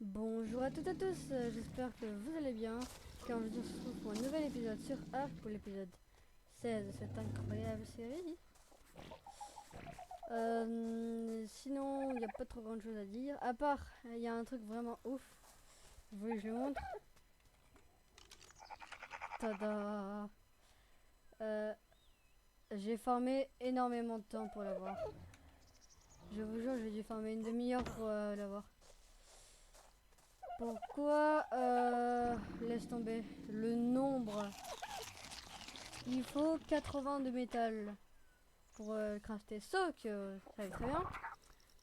Bonjour à toutes et à tous, j'espère que vous allez bien. Car je vous retrouve pour un nouvel épisode sur Arc pour l'épisode 16 de cette incroyable série. Sinon, il n'y a pas trop grand chose à dire. À part, il y a un truc vraiment ouf. Vous voulez que je le montre? Tada! Euh, j'ai farmé énormément de temps pour l'avoir. Je vous jure, j'ai dû farmer une demi-heure pour l'avoir. Pourquoi laisse tomber le nombre? Il faut 80 de métal pour le crafter. Sauf que, ça va très bien,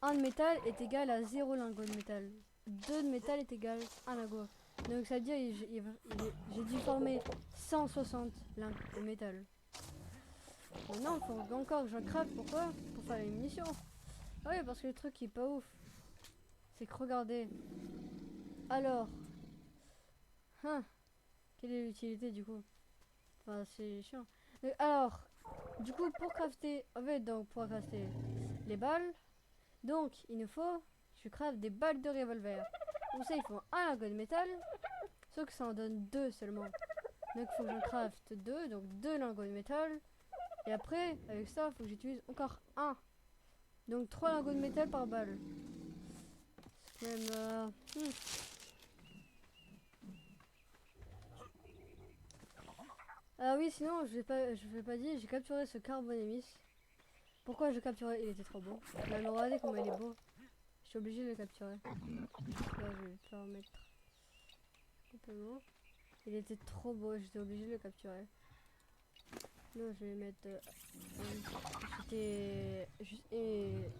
1 de métal est égal à 0 lingot de métal. 2 de métal est égal à 1 lingot. Donc ça veut dire j'ai dû former 160 lingots de métal. Maintenant, il faut encore que j'en craft. Pourquoi? Pour faire les munitions. Ah oui, parce que le truc qui est pas ouf, c'est que regardez. Alors, hein, quelle est l'utilité du coup? Enfin, c'est chiant. Alors, du coup, pour crafter, en fait, donc pour crafter les balles, donc il nous faut, je craft des balles de revolver. Pour ça, il faut un lingot de métal, sauf que ça en donne 2 seulement. Donc il faut que j'en craft 2, donc 2 lingots de métal. Et après, avec ça, il faut que j'utilise encore un. Donc 3 lingots de métal par balle. C'est même... Ah oui, sinon, je vais pas dire, j'ai capturé ce carbonémis. Pourquoi je capturais? Il était trop beau. Là, regardez comment il est beau. Je suis obligé de le capturer. Là, je vais faire mettre complètement. Il était trop beau, j'étais obligé de le capturer. Là, je vais mettre. J'étais juste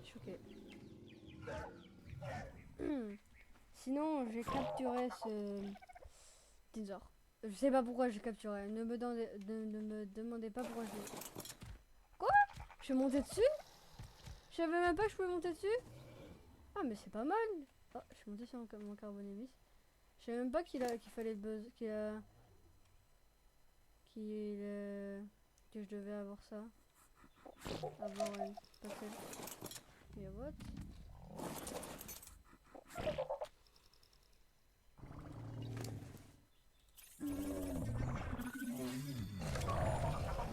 choqué. Sinon, j'ai capturé ce dinosaure. Je sais pas pourquoi j'ai capturé. Ne me demandez pas pourquoi je l'ai. Quoi? Je suis monté dessus? Je savais même pas que je pouvais monter dessus? Ah, mais c'est pas mal. Oh, je suis monté sur mon carbonémis. Je savais même pas qu'il fallait buzz. Que je devais avoir ça. Avoir une passerelle. Et what?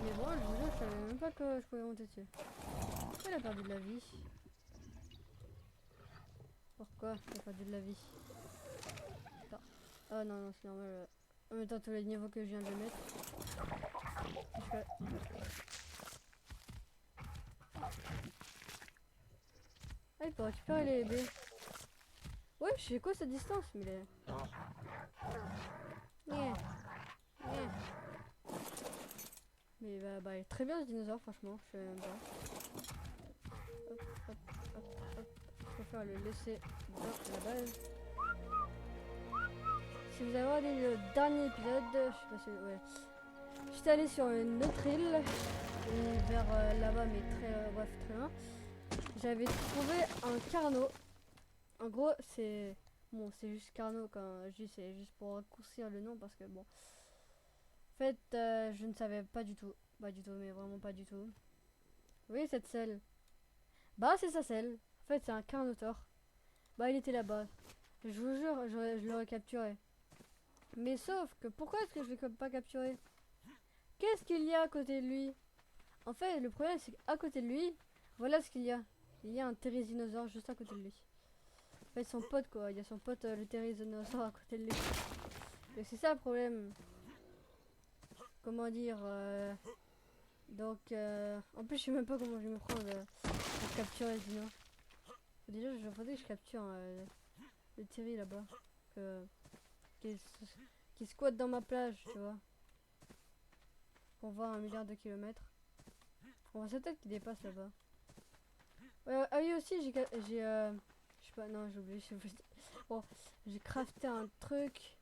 Mais bon, je vous jure, je savais même pas que je pouvais monter dessus. Elle a perdu de la vie. Pourquoi elle a perdu de la vie? Attends. Oh non, non, c'est normal. En même temps, tous les niveaux que je viens de mettre. Ah, il peut récupérer les baies. Ouais, je sais quoi cette distance, mais les... Yeah. Yeah. Mais bah, il est très bien ce dinosaure, franchement, je sais même pas. Hop, hop, hop, hop. Je préfère le laisser dans la base. Si vous avez regardé le dernier épisode, je sais pas si... Ouais. J'étais allé sur une autre île, et vers là-bas, mais très... bref, très loin. J'avais trouvé un carnot. En gros, c'est... Bon, c'est juste carnot quand je dis, c'est juste pour raccourcir le nom, parce que bon... En fait, je ne savais pas du tout. Pas du tout, mais vraiment pas du tout. Vous voyez cette selle? Bah, c'est sa selle. En fait, c'est un carnotaure. Bah, il était là-bas. Je vous jure, je l'aurais capturé. Mais sauf que, pourquoi est-ce que je l'ai pas capturé? Qu'est-ce qu'il y a à côté de lui? En fait, le problème, c'est qu'à côté de lui, voilà ce qu'il y a. Il y a un thérisinosaure juste à côté de lui. En fait, son pote, quoi. Il y a son pote, le thérisinosaure, à côté de lui. Et c'est ça le problème. Comment dire Donc, en plus, je sais même pas comment je vais me prendre pour capturer le dino. Déjà, je faudrait que je capture le Terry là-bas. Que, qui, qui squatte dans ma plage, tu vois. Pour voir 1 milliard de kilomètres. On voit sa tête qui dépasse là-bas. Ah oui, aussi, je sais pas, non, j'ai oublié. Bon, j'ai crafté un truc.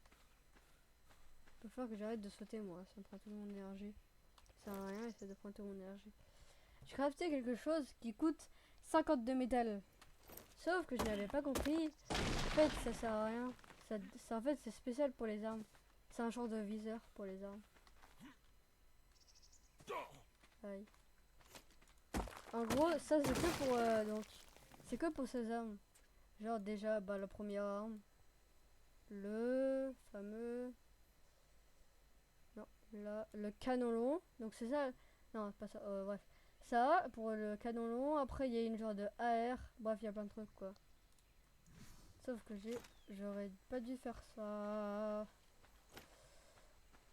Il faut falloir que j'arrête de sauter, moi. Ça me prend toute mon énergie. Ça sert à rien et ça prend toute mon énergie. J'ai crafté quelque chose qui coûte 52 métal. Sauf que je n'avais pas compris. En fait, ça sert à rien. En fait, c'est spécial pour les armes. C'est un genre de viseur pour les armes. Aïe. En gros, ça c'est que pour donc c'est que pour ces armes. Genre déjà, bah la première arme. le fameux... Non, là, le canon long. Donc c'est ça. Non, pas ça. Bref. Ça, pour le canon long. Après, il y a une genre de AR. Bref, il y a plein de trucs, quoi. Sauf que j'aurais pas dû faire ça.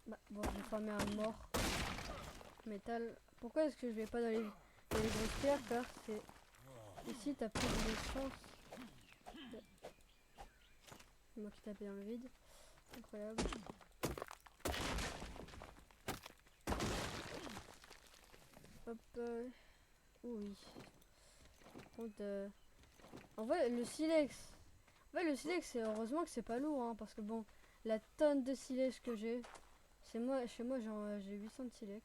Bah, bon, j'ai formé un mort. Métal. Pourquoi est-ce que je vais pas dans les grosses pierres? Car c'est... Ici, t'as plus de chance. C'est moi qui tapais dans le vide. Incroyable. Hop. Oui. Par contre, en vrai, le silex. En fait, le silex, c'est heureusement que c'est pas lourd, hein, parce que bon, la tonne de silex que j'ai, c'est moi, chez moi, j'ai 800 de silex.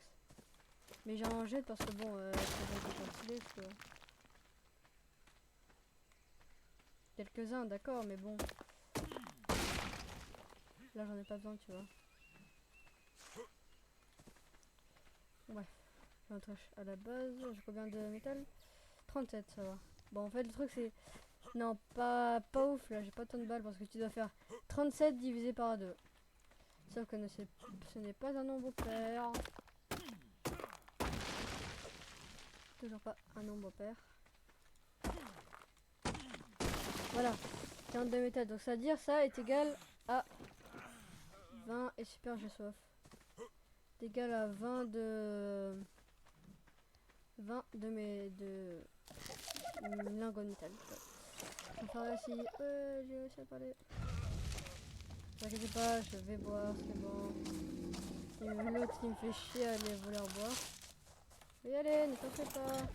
Mais j'en jette parce que bon, ça fait pas de silex, quoi. Quelques-uns, d'accord, mais bon. Là, j'en ai pas besoin, tu vois. Bref, je rentre à la base. J'ai combien de métal? 37, ça va. Bon, en fait, le truc, c'est... Non, pas ouf, là, j'ai pas tant de balles parce que tu dois faire 37 divisé par 2. Sauf que ce n'est pas un nombre pair. Toujours pas un nombre pair. Voilà, 42 métal. Donc ça veut dire ça est égal à 20 et super, j'ai soif. C'est égal à 20 de lingots de métal. Je vais faire ici. J'ai réussi à parler. Ne t'inquiète pas, je vais boire, c'est bon. Il y a même l'autre qui me fait chier à aller vouloir boire. Je vais y aller, ne t'en fais pas.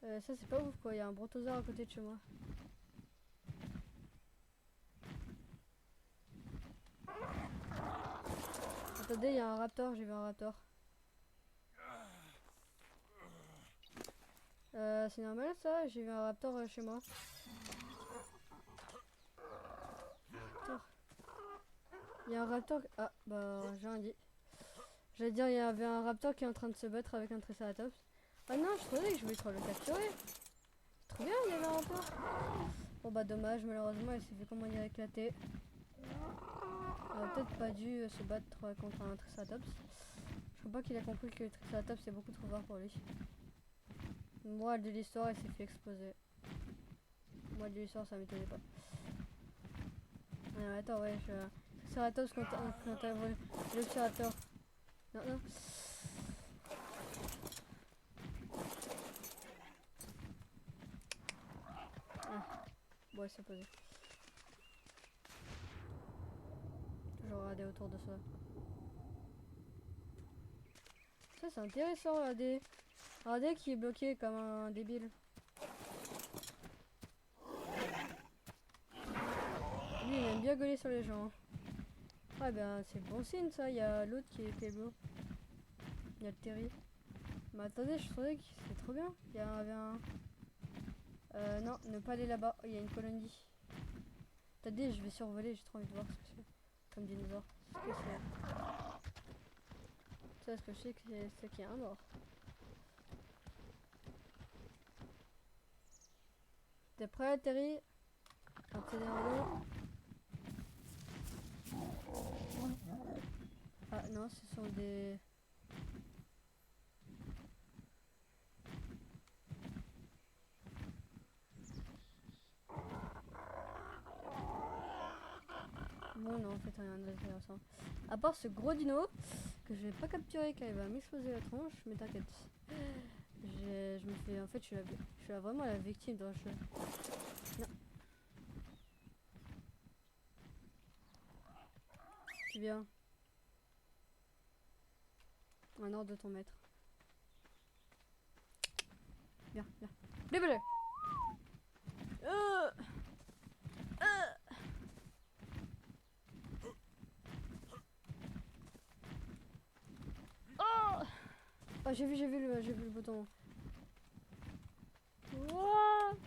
Ça c'est pas ouf quoi, il y a un brontosaure à côté de chez moi. Attendez, il y a un raptor, j'ai vu un raptor. C'est normal ça, j'ai vu un raptor chez moi. Il y a un raptor... Ah, bah j'ai rien dit. J'allais dire, il y avait un raptor qui est en train de se battre avec un triceratops. Ah non, je trouvais que je voulais trop le capturer. C'est trop bien, il y avait un raptor. Bon bah dommage, malheureusement il s'est fait comment dire éclater. Il aurait peut-être pas dû se battre contre un triceratops. Je crois pas qu'il a compris que le triceratops c'est beaucoup trop fort pour lui. Moi de l'histoire, il s'est fait exploser. Moi de l'histoire, ça m'étonnait pas. Attends, ouais, triceratops quand t'as volé le triceratops. Non, non. Ah. Ouais, c'est posé. Toujours regarder autour de ça. Ça, c'est intéressant, regardez. Regardez qui est bloqué comme un débile. Lui, il aime bien gueuler sur les gens. Ah ben, c'est bon signe, ça. Il y a l'autre qui est beau. Il y a le Terry. Mais attendez, je trouvais que c'est trop bien. Il y avait un... non, ne pas aller là-bas. Il y a une colonie. Attendez, je vais survoler. J'ai trop envie de voir ce que c'est. Comme dinosaure. Ce que c'est. Ça, ce que je sais, c'est qu'il y a un mort. T'es prêt, Terry? Accélérons. Ah non, ce sont des... Bon non, en fait rien d'intéressant. À part ce gros dino que je vais pas capturer car il va m'exploser la tronche, mais t'inquiète. Je me fais... En fait, je suis vraiment la victime dans le jeu. Non. Tu viens. Un ordre de ton maître. Viens, viens. Libéré. Oh, j'ai vu le bouton. Wow.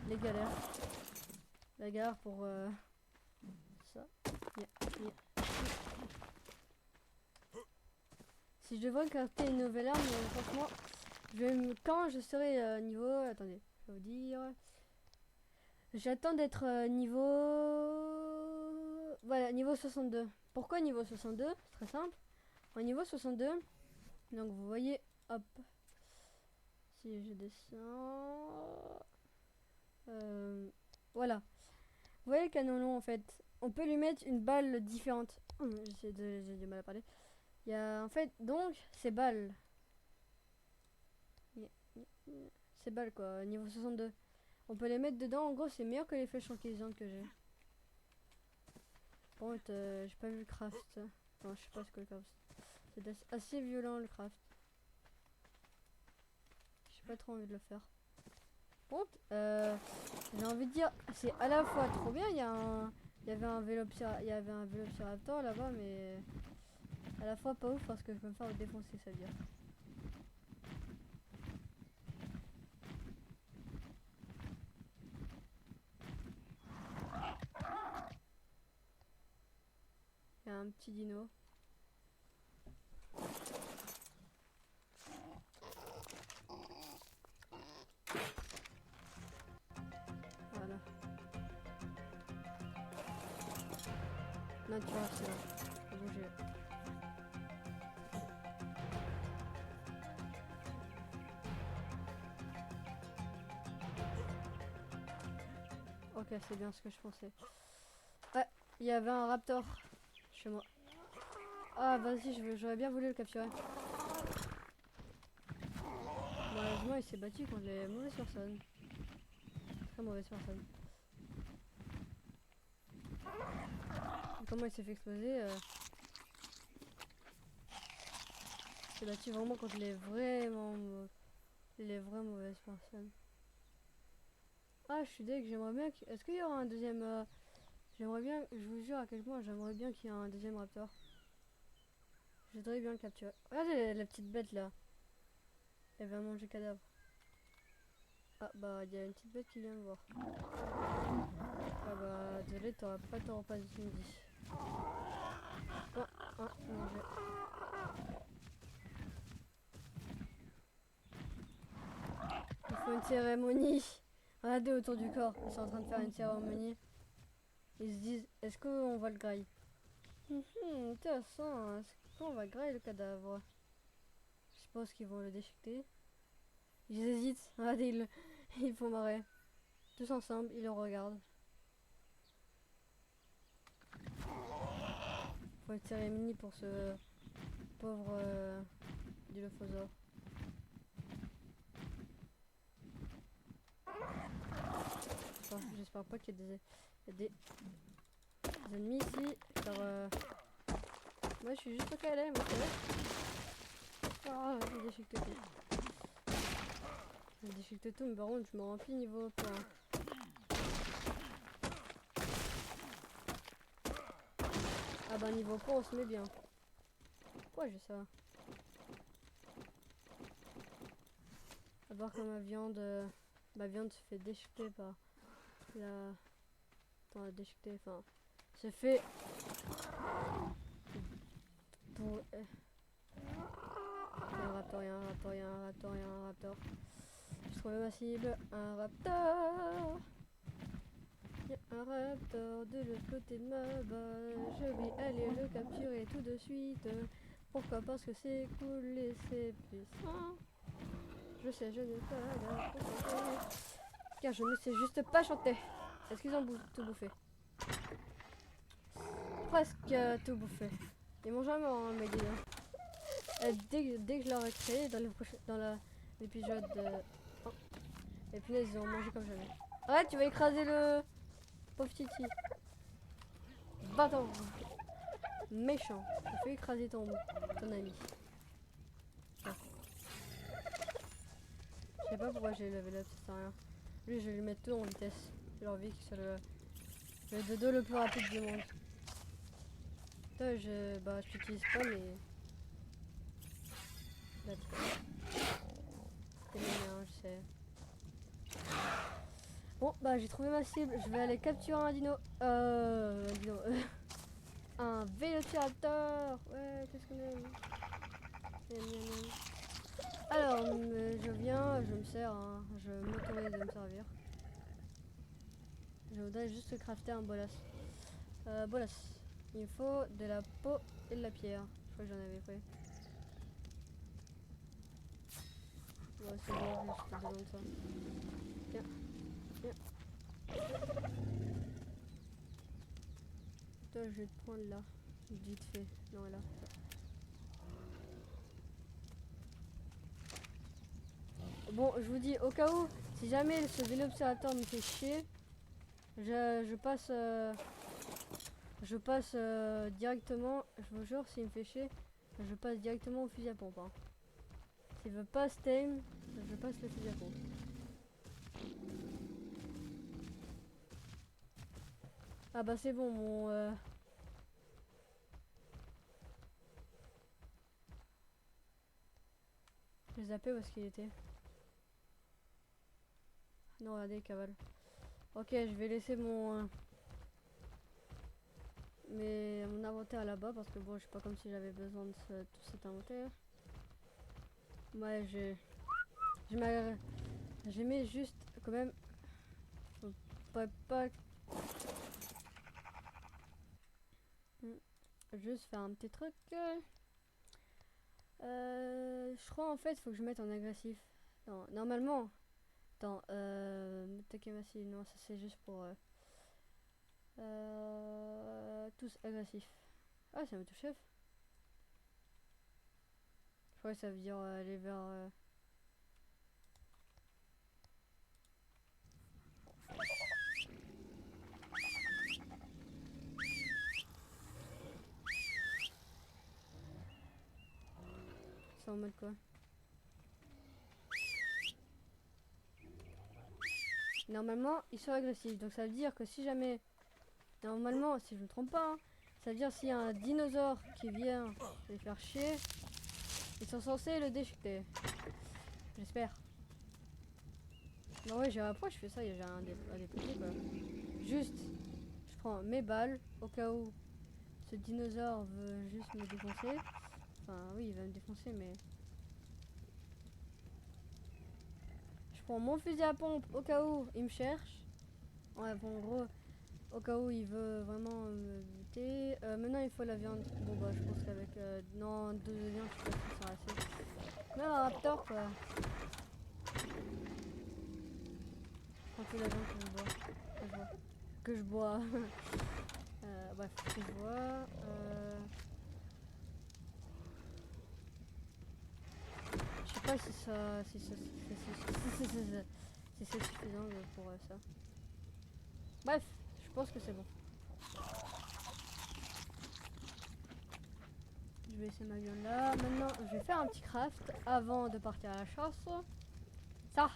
Les galères. La galère pour ça. Yeah, yeah. si je devrais crafter une nouvelle arme, franchement, quand je serai niveau... Attendez, je vais vous dire... J'attends d'être niveau... Voilà, niveau 62. Pourquoi niveau 62? C'est très simple. Au niveau 62, donc vous voyez, hop, si je descends... voilà. Vous voyez le canon long en fait, on peut lui mettre une balle différente. J'ai du mal à parler. Il y a en fait donc ces balles. Ces balles quoi, niveau 62. On peut les mettre dedans, en gros c'est meilleur que les flèches tranquillisantes que j'ai. Bon, j'ai pas vu le craft. Non, je sais pas ce que le craft. C'est assez violent le craft. J'ai pas trop envie de le faire. Bon, j'ai envie de dire, c'est à la fois trop bien, il y avait un vélociraptor là-bas, mais à la fois pas ouf parce que je peux me faire défoncer, ça veut dire. Il y a un petit dino. Voilà. Non, tu vois, c'est là. Faut bouger. Ok, c'est bien ce que je pensais. Ouais, il y avait un raptor chez moi. Ah, vas-y, j'aurais bien voulu le capturer. Malheureusement, il s'est battu contre les mauvaises personnes. Très mauvaise personne. Comment il s'est fait exploser il s'est battu vraiment contre les vraies mauvaises personnes. Ah, je suis deg, j'aimerais bien... Est-ce qu'il y aura un deuxième... J'aimerais bien... Je vous jure à quel point j'aimerais bien qu'il y ait un deuxième raptor. Je voudrais bien le capturer. Regardez la petite bête là. Elle va manger cadavre. Ah bah, il y a une petite bête qui vient me voir. Ah bah, désolé, t'auras pas ton repas de midi. Manger. Il faut une cérémonie. Regardez autour du corps, ils sont en train de faire une cérémonie. Ils se disent, est-ce qu'on va le grailler? Intéressant, est-ce qu'on va grailler le cadavre? Je pense qu'ils vont le déchiqueter. Ils hésitent, regardez, ils font marrer. Tous ensemble, ils le regardent. Faut une cérémonie pour ce pauvre dilophosaure. J'espère pas qu'il y a des ennemis ici. Alors, moi je suis juste au calais, moi c'est vrai. Ah, j'ai déchiqueté tout. J'ai déchiqueté tout, mais par contre je me remplis niveau point. Ah bah niveau point on se met bien. Pourquoi j'ai ça? À part que ma viande se fait déchiqueter par la... Attends, déchiqueter, enfin... Se fait... Pour... Il y a un raptor. Je trouvais ma cible, un raptor. Il y a un raptor de l'autre côté de ma base. Je vais aller le capturer tout de suite. Pourquoi? Parce que c'est cool et c'est puissant. Je sais, je n'ai pas la concentrer. Car je ne sais juste pas chanter. Est-ce qu'ils ont tout bouffé? Presque tout bouffé. Ils m'ont jamais mes guillemets. Dès que je l'aurai créé dans l'épisode oh. Les punaises ils ont mangé comme jamais. Arrête, tu vas écraser le pauvre Titi. Bâtard. Méchant. Tu fais écraser ton ami. Ah. Je sais pas pourquoi j'ai levé up, ça sert à rien. Lui je vais lui mettre tout en vitesse. J'ai envie que c'est le dodo le plus rapide du monde. Toi je l'utilise pas mais... C'est mignon, je sais. Bon, bah j'ai trouvé ma cible. Je vais aller capturer un dino. Un dino. Un vélociraptor. Ouais, qu'est-ce qu'on aime. Alors, je viens, je me sers, hein, je m'autorise de me servir. Je voudrais juste crafter un bolas. Bolas. Il me faut de la peau et de la pierre. Je crois que j'en avais pris. Ouais, c'est bon, j'ai besoin de ça. Tiens, tiens. Toi, je vais te prendre là. Vite fait. Non, là. Bon, je vous dis, au cas où, si jamais ce Vélociraptor me fait chier, je passe directement, je vous jure, s'il me fait chier, je passe directement au fusil à pompe. Hein. S'il veut pas tame, je passe le fusil à pompe. Ah bah c'est bon, mon... J'ai zappé où est-ce qu'il était. Non, regardez, cavale. Ok, je vais laisser mon inventaire là-bas parce que bon, je sais pas comme si j'avais besoin de tout cet inventaire. Ouais, j'ai mis juste quand même. Faut pas juste faire un petit truc. Je crois en fait, faut que je mette en agressif. Non, normalement. Attends, Takemasi, non, ça c'est juste pour tous agressifs. Ah, c'est un chef. Je crois que ça veut dire aller vers. C'est en mode quoi? Normalement, ils sont agressifs. Donc ça veut dire que si jamais. Normalement, si je me trompe pas, hein, ça veut dire s'il y a un dinosaure qui vient les faire chier, ils sont censés le déchiqueter. J'espère. Bah ouais, pourquoi je fais ça? J'ai un des petits quoi. Juste, je prends mes balles au cas où ce dinosaure veut juste me défoncer. Enfin, oui, il va me défoncer, mais. Je prends mon fusil à pompe au cas où il me cherche. Ouais, bon, en gros, au cas où il veut vraiment me buter. Maintenant, il faut la viande. Bon, bah, je pense qu'avec. Non, 2 viandes, je sais pas si ça sera assez. Mais un raptor, quoi. Je prends toute la viande que je bois. Bref, que je bois. Je sais pas si ça. Si c'est suffisant pour ça. Bref, je pense que c'est bon. Je vais laisser ma viande là. Maintenant, je vais faire un petit craft avant de partir à la chasse. Ça,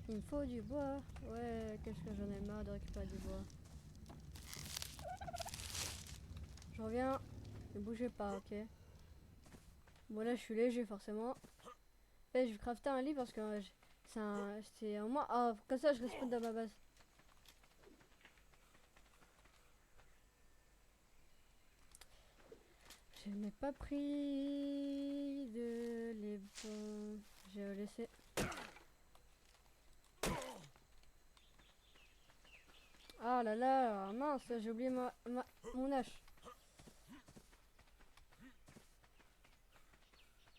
il me faut du bois. Ouais, qu'est-ce que j'en ai marre de récupérer du bois. Je reviens. Ne bougez pas, ok. Bon là, je suis léger forcément. Et je vais crafter un lit parce que c'est un moins. Ah, comme ça, je respawn dans ma base. Je n'ai pas pris de les bons. J'ai laissé. Ah là là, mince, j'ai oublié mon hache.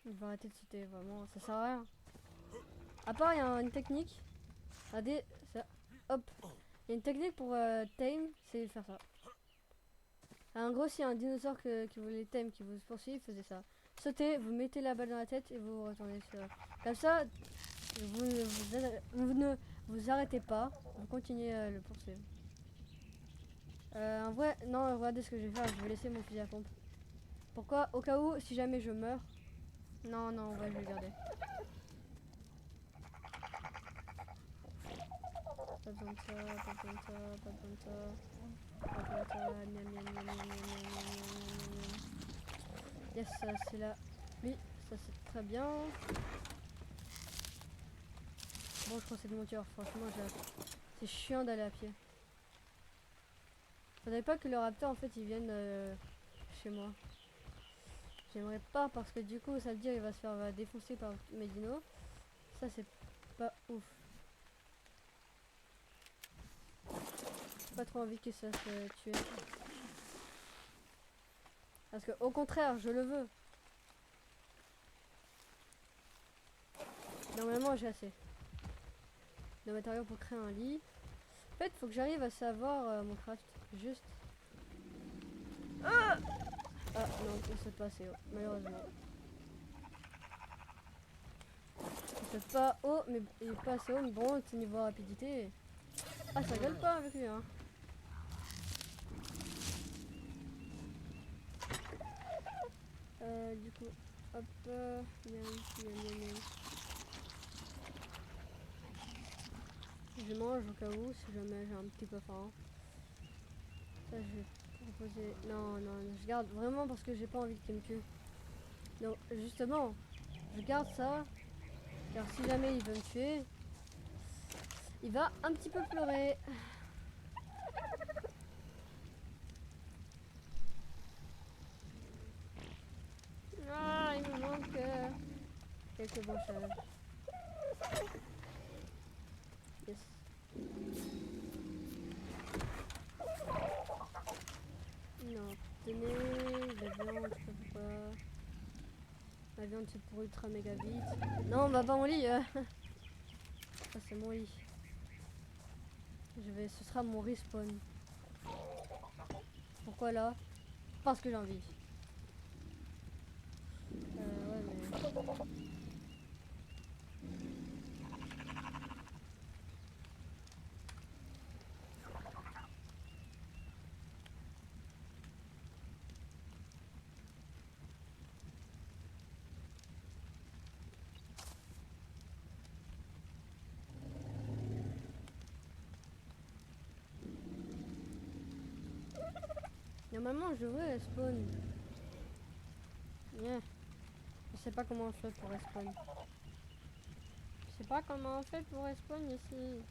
Je vais arrêter de citer, vraiment, ça sert à rien. À part, il y a une technique. Regardez, ça. Hop. Il y a une technique pour tame, c'est faire ça. En gros, s'il y a un dinosaure qui voulait tame, qui vous poursuit, faisait ça. Sautez, vous mettez la balle dans la tête et vous retournez sur. Comme ça, vous ne vous arrêtez pas, vous continuez à le poursuivre. En vrai, non, regardez ce que je vais faire, je vais laisser mon fusil à pompe. Pourquoi? Au cas où, si jamais je meurs. Non, non, ouais, je vais le garder. Pas besoin de ça, pas besoin de ça, pas besoin de ça. Pas besoin de ça, miam, miam, miam, miam, miam, miam, miam, miam. Yes, c'est là. Oui, ça c'est très bien. Bon, je crois que c'est de monture, franchement, c'est chiant d'aller à pied. Faudrait pas que le raptor en fait il vienne chez moi. J'aimerais pas parce que du coup ça veut dire il va se faire défoncer par mes dinos. Ça c'est pas ouf. J'ai pas trop envie qu'il se fasse tuer. Parce que au contraire je le veux. Normalement j'ai assez de matériaux pour créer un lit. En fait faut que j'arrive à savoir mon craft. Juste. Ah non, il saute pas assez haut, malheureusement. Il saute pas haut, mais il est pas assez haut, mais bon, c'est niveau rapidité. Ah, ça gueule pas avec lui, hein. Du coup, hop, miam, miam, miam, miam. Je mange au cas où, si jamais j'ai un petit peu faim. Ça, je vais proposer. Non, non, je garde vraiment parce que j'ai pas envie qu'il me tue. Donc, justement, je garde ça, car si jamais il veut me tuer, il va un petit peu pleurer. Ah, il me manque quelques branchages. Yes. Non, tenez, la viande, je sais pas pourquoi. La viande c'est pour ultra méga vite. Non, va pas mon lit. Ça c'est mon lit. Ce sera mon respawn. Pourquoi là? Parce que j'ai envie. Ouais mais... Normalement je devrais respawn. Yeah. Je sais pas comment on fait pour respawn. Je sais pas comment on fait pour respawn ici.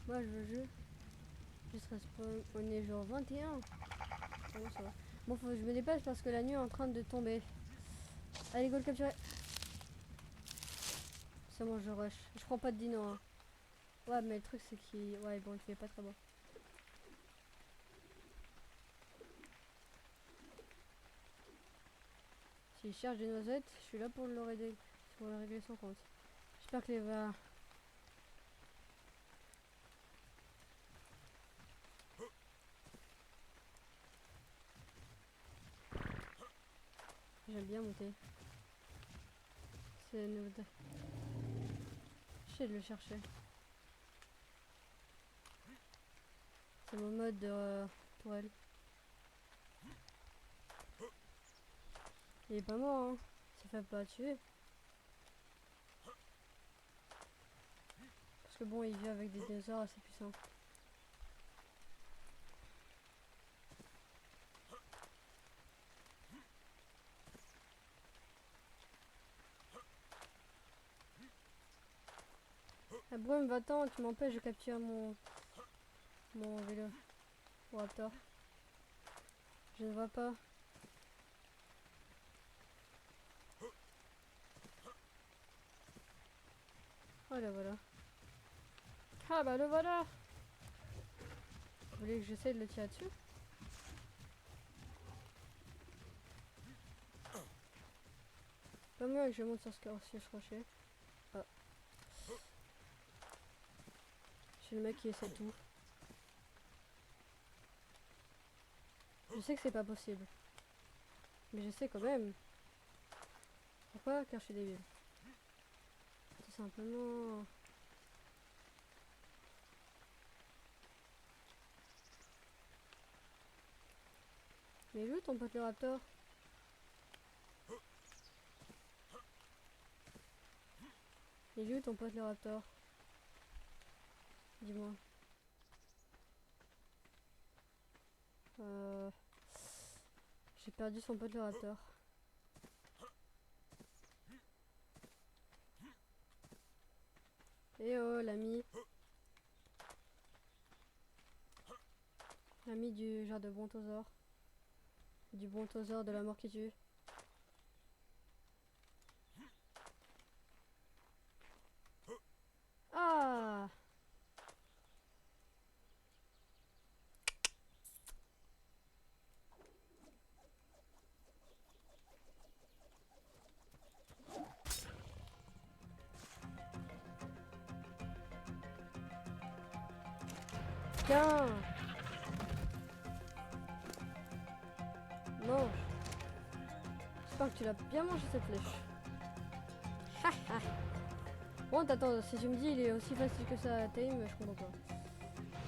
Moi je veux juste respawn. On est genre 21. Comment ça va? Bon, faut que je me dépêche parce que la nuit est en train de tomber. Allez, go le capturer. C'est bon, je rush. Je prends pas de dino. Hein. Ouais, mais le truc c'est qu'il... Ouais, bon, il fait pas très bon. S'il cherche des noisettes, je suis là pour le aider. Pour le régler son compte. J'espère que les va... J'aime bien monter. C'est une... J'essaie de le chercher. C'est mon mode pour elle. Il est pas mort, hein. Ça fait pas tuer. Parce que bon, il vit avec des dinosaures assez puissants. La brume, va-t'en, tu m'empêches de capturer mon vélo. Raptor. Je ne vois pas. Oh là voilà. Ah bah le voilà. Vous voulez que j'essaie de le tirer dessus? Pas mieux que je monte sur ce rocher. Ah. Je suis le mec qui essaie tout. Je sais que c'est pas possible. Mais je sais quand même. Pourquoi? Car je suis débile. Tout simplement... Mais il est où ton pote le raptor? Il est où ton pote le raptor? Dis-moi. J'ai perdu son pote le raptor. Eh oh l'ami. Ami du genre de brontosaure. Du brontosaure de la mort qui tue. Ah! Tiens! Mange! J'espère que tu l'as bien mangé cette flèche. Ha ha! Bon, attends, si tu me dis il est aussi facile que ça à tame, je comprends pas.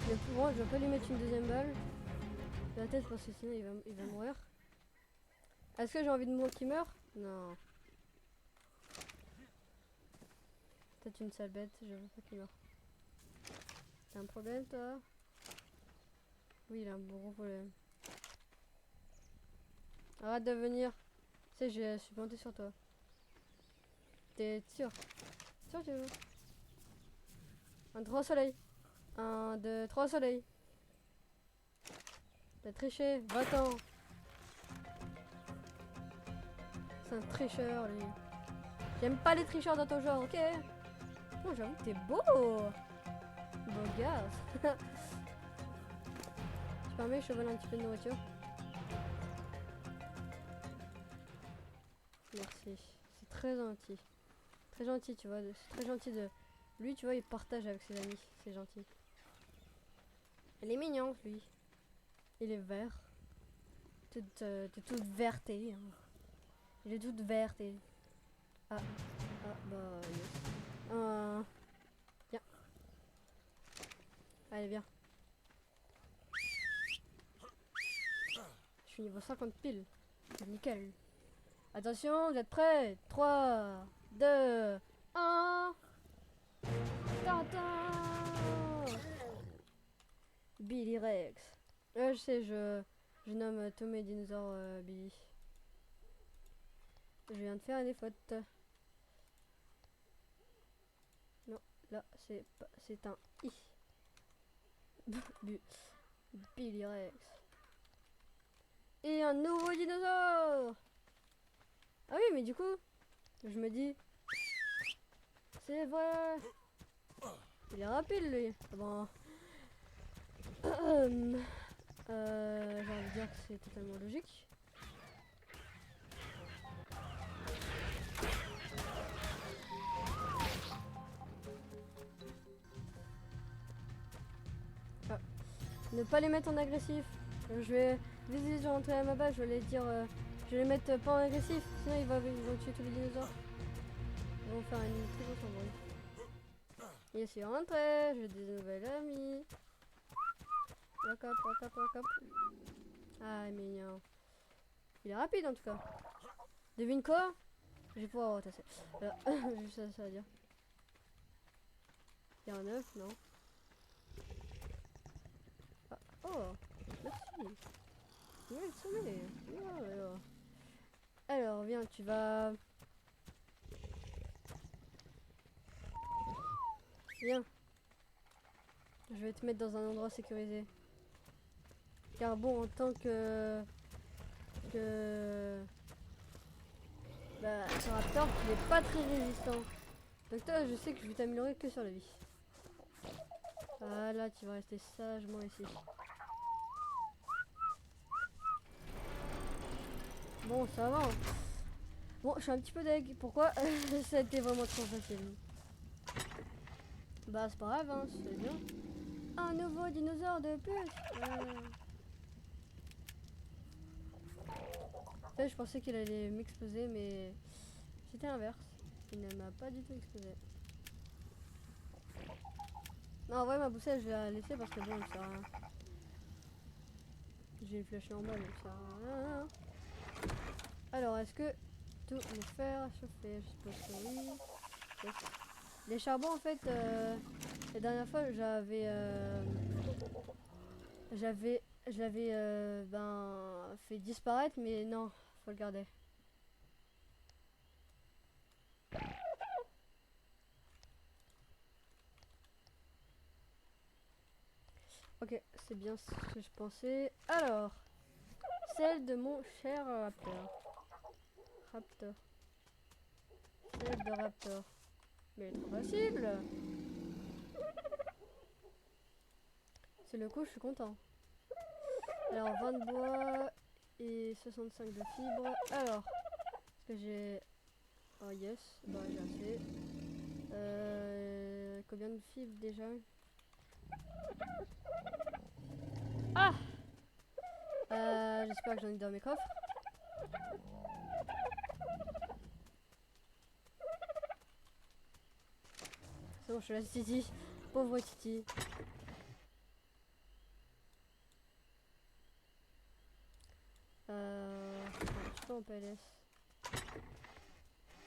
Mais pour moi, je vais pas lui mettre une deuxième balle. La tête parce que sinon il va mourir. Est-ce que j'ai envie de moi qui meurt? Non. Peut-être une sale bête, je veux pas qu'il meure. T'as un problème toi? Oui, il a un gros problème. Arrête de venir. Tu sais, je suis monté sur toi. T'es sûr? Sûr tu veux? 1, 3 soleil. 1, 2, 3 soleil. T'as triché, va-t'en. C'est un tricheur lui. J'aime pas les tricheurs dans ton genre, ok? Oh, j'avoue que t'es beau. Beau gars. Tu permets, je te vole un petit peu de nourriture. Merci. C'est très gentil. Très gentil, tu vois. C'est très gentil de... Lui, tu vois, il partage avec ses amis. C'est gentil. Elle est mignon, lui. Il est vert. Toute verte. Hein. Il est toute verte. Ah, bah, yes. Viens. Allez, viens. Je suis niveau 50 pile. Nickel. Attention, vous êtes prêts? 3, 2, 1. Tintin! Billy Rex. Je sais, je nomme tous mes dinosaures Billy. Je viens de faire des fautes. Non, là, c'est un I. Billy Rex. Et un nouveau dinosaure! Ah oui, mais du coup, je me dis... C'est vrai! Il est rapide, lui. Bon... j'ai envie de dire que c'est totalement logique. Ah. Ne pas les mettre en agressif. Je vais... Dès que je rentrer à ma base, je vais les dire... je vais les mettre pas en agressif, sinon ils vont tuer tous les dinosaures. Ils vont faire une très grosse embrouille. Et je suis rentré, j'ai des nouvelles amies. Walk up, walk up, walk up. Ah, il est mignon. Il est rapide en tout cas. Devine quoi? Je vais pouvoir retasser. Alors, juste ça à dire. Il y a un œuf, non? Ah, oh, merci. Nouvelle sommet. Oh. Alors, viens, tu vas... Viens. Je vais te mettre dans un endroit sécurisé. Car bon, en tant que... Bah, ce raptor, il est pas très résistant. Donc toi, je sais que je vais t'améliorer que sur la vie. Voilà, tu vas rester sagement ici. Bon, ça va. Hein. Bon, je suis un petit peu deg. Pourquoi? Ça a été vraiment trop facile. Bah, c'est pas grave, hein, c'est bien. Un nouveau dinosaure de plus. Je pensais qu'il allait m'exploser, mais c'était l'inverse. Il ne m'a pas du tout explosé. Non, en vrai, ma boussole, je vais la laisser parce que bon, ça sert à rien. J'ai une flèche normale, donc ça sert à rien. Alors, est-ce que tout me faire chauffer? Je suppose que oui. Yes. Les charbons, en fait, la dernière fois, j'avais ben, fait disparaître, mais non, faut le garder. Ok, c'est bien ce que je pensais. Alors, celle de mon cher Raptor. Raptor. Celle de Raptor. Mais trop facile. C'est le coup, je suis content. Alors, 20 de bois et 65 de fibres. Alors, est-ce que j'ai... Oh yes, bah j'ai assez. Combien de fibres déjà? Ah, j'espère que j'en ai dans mes coffres. C'est bon, je te laisse Titi. Pauvre Titi. Je suis pas en PLS.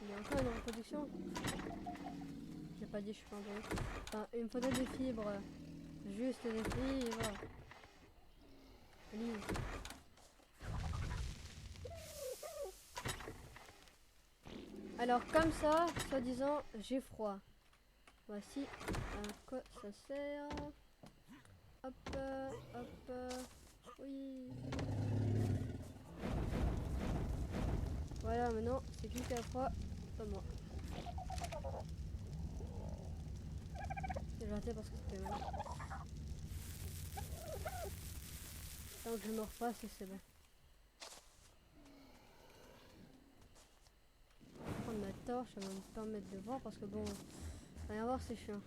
Il y a encore une reproduction. J'ai pas dit je suis pas en PLS. Enfin, il me faudrait des fibres. Juste des fibres. Lise. Alors comme ça, soi-disant, j'ai froid. Voici à quoi ça sert. Hop, hop, oui. Voilà, maintenant, c'est qui a froid? Pas moi. J'ai raté parce que c'était mal. Tant que je me repasse, c'est bon. Je vais prendre ma torche, ça va me permettre de voir parce que bon, rien voir, c'est chiant.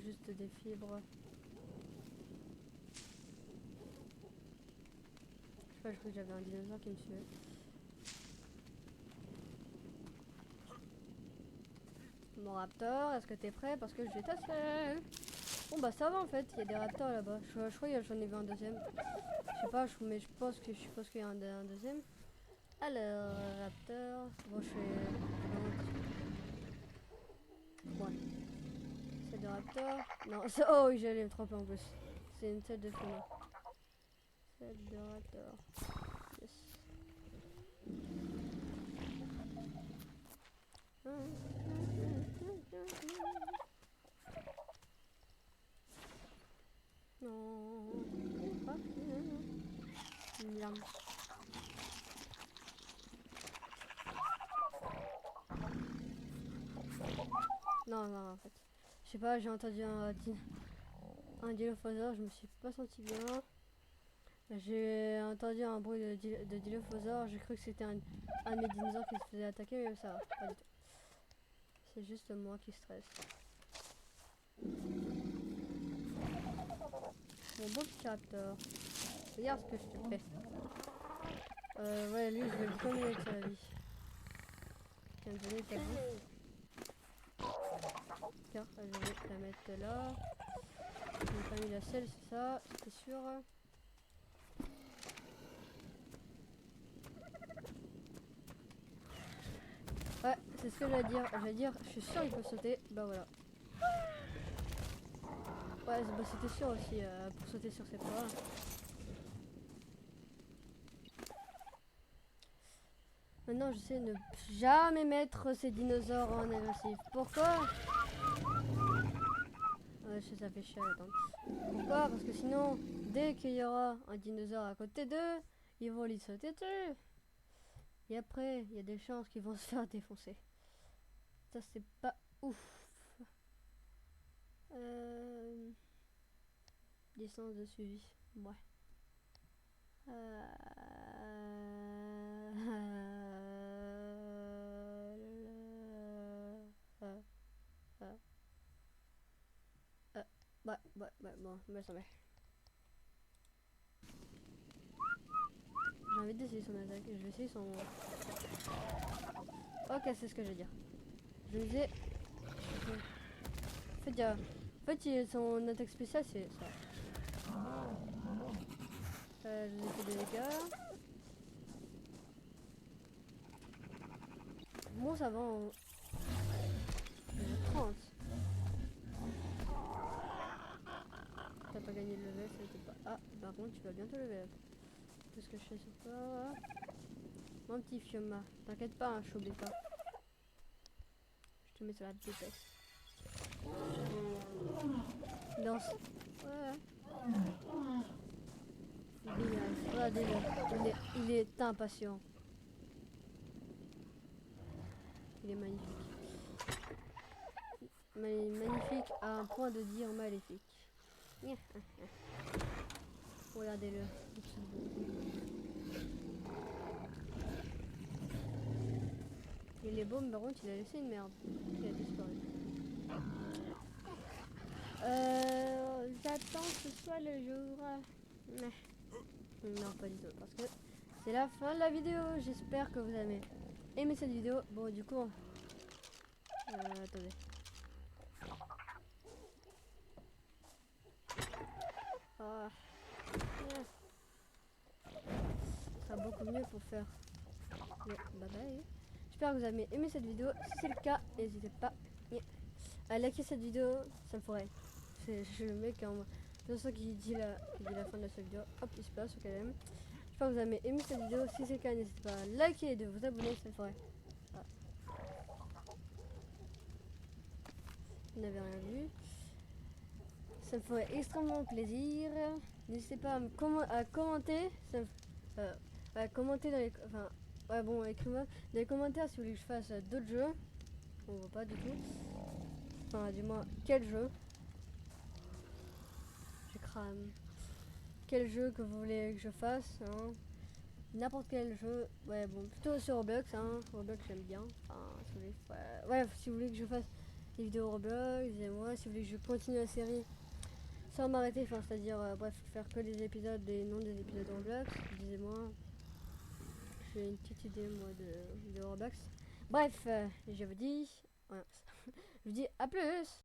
Juste des fibres. Je sais pas, je crois que j'avais un dinosaure qui me suivait. Mon raptor, est-ce que t'es prêt? Parce que je vais tasser. Bon bah ça va en fait, il y a des raptors là-bas. Je crois que j'en ai vu un deuxième. Je sais pas, mais je suppose qu'il y a un deuxième. Alors, raptor. Bon, je fais. Ouais. Celle de raptor. Non, oh oui, j'allais me tromper en plus. C'est une tête de félin. Celle de raptor. Yes. Non. Miam. Non, non, en fait. Je sais pas, j'ai entendu un dilophosaure, je me suis pas senti bien. J'ai entendu un bruit de dilophosaure, j'ai cru que c'était un de mes dinosaures qui se faisait attaquer, mais ça va, pas du tout. C'est juste moi qui stresse. Mon beau petit raptor, regarde ce que je te fais. Ouais, lui, je vais le connaître avec sa vie. Tiens, me donner ta bouffe. Tiens, je vais la mettre là. J'ai pas mis la selle, c'est ça, c'était sûr. Ouais, c'est ce que j'allais dire. J'allais dire, je suis sûr qu'il peut sauter. Bah voilà. Ouais, bah, c'était sûr aussi pour sauter sur ces proies. Maintenant, je sais ne jamais mettre ces dinosaures en agressif. Pourquoi? Ouais, ça fait chier, attends. Pourquoi? Parce que sinon, dès qu'il y aura un dinosaure à côté d'eux, ils vont lui sauter dessus. Et après, il y a des chances qu'ils vont se faire défoncer. Ça, c'est pas ouf. Distance de suivi. Ouais. Ouais, bon, mais ça va. J'ai envie d'essayer son attaque. Je vais essayer son. Ok, c'est ce que je veux dire. Je vais. En fait, son attaque spéciale, c'est ça. Je lui ai fait des dégâts. Bon, ça va en 30. T'as pas gagné le level, ça n'était pas. Ah, par contre, tu vas bientôt level up. Qu'est-ce que je fais sur toi? Mon petit Fioma. T'inquiète pas, hein, je t'oublie pas. te mets sur la dépêche. Danse. Ouais. Regardez-le. Il est impatient. Il est magnifique. Magnifique à un point de dire maléfique. Regardez-le. Il est beau, mais par contre, il a laissé une merde. Il a disparu. J'attends que ce soit le jour. Non, pas du tout. Parce que c'est la fin de la vidéo. J'espère que vous avez aimé cette vidéo. Bon, du coup, attendez. Ah. Ce sera beaucoup mieux pour faire le bye bye. J'espère que vous avez aimé cette vidéo. Si c'est le cas, n'hésitez pas à liker cette vidéo. Ça me ferait. Je le mec en de ça qui dit la fin de cette vidéo. Hop, il se passe au calme. J'espère que vous avez aimé cette vidéo. Si c'est le cas, n'hésitez pas à liker et de vous abonner. Ça me ferait. Ah. Vous n'avez rien vu. Ça me ferait extrêmement plaisir. N'hésitez pas à commenter. Ça me, à commenter dans les... Enfin, ouais bon, écrivez-moi dans les commentaires si vous voulez que je fasse d'autres jeux. On voit pas du tout. Enfin, du moins, quel jeu. Je crame. Quel jeu que vous voulez que je fasse, hein. N'importe quel jeu. Ouais, bon, plutôt sur Roblox, hein. Roblox, j'aime bien. Enfin, si vous voulez, ouais, si vous voulez que je fasse des vidéos Roblox, dis-moi. Si vous voulez que je continue la série sans m'arrêter, enfin, c'est-à-dire, bref, faire que des épisodes et non des épisodes Roblox, disez-moi. J'ai une petite idée, moi, de Roblox. Bref, je vous dis, voilà. Je vous dis à plus.